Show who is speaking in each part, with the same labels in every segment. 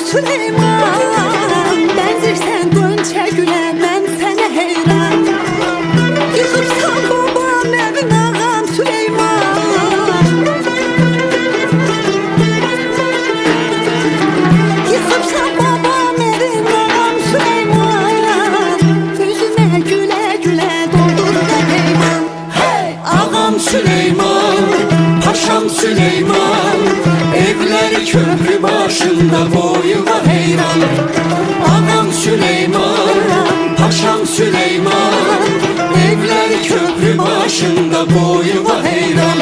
Speaker 1: Süleyman, benzirsən Gönçə gülə, mən sənə heyran. Yıxıbsan babam evin ağam Süleyman, yıxıbsan babam evin ağam Süleyman. Üzümə gülə gülə doldur da peyman.
Speaker 2: Hey! Ağam Süleyman, paşam Süleyman, evleri köprü başında boyuna heyran. Ağam Süleyman, paşam Süleyman, evleri köprü başında boyuna heyran.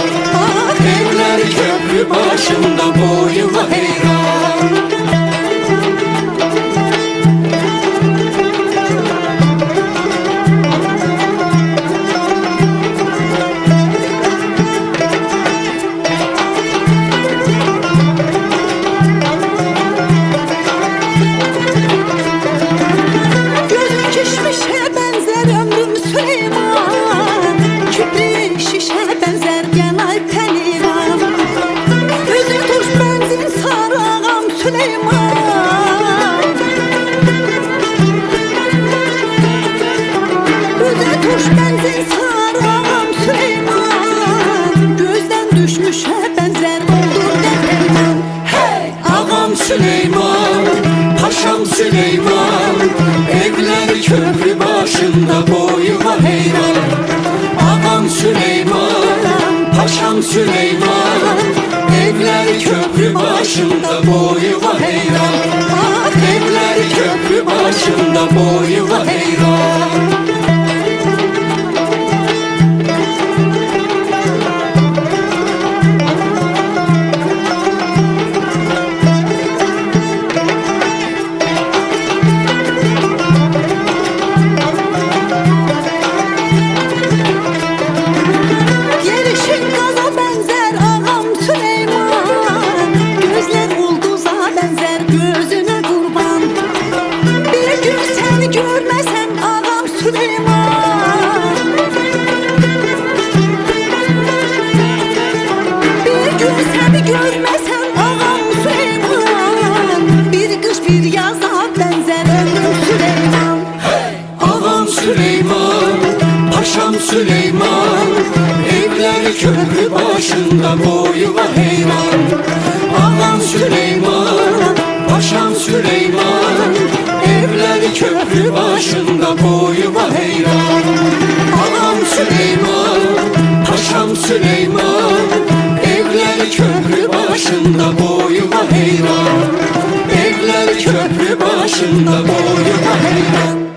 Speaker 2: Evleri köprü başında boyuna heyran. Süleyman, paşam Süleyman, evleri köprü başında boyuna heyran. Ağam Süleyman, paşam Süleyman, evleri köprü başında boyuna heyran. Evleri köprü başında boyuna heyran. Süleyman, evleri köprü başında boyuna heyran. Ağam Süleyman, paşam Süleyman, evleri köprü başında boyuna heyran. Ağam Süleyman, paşam Süleyman, evleri köprü başında boyuna heyran. Evleri köprü başında boyuna heyran.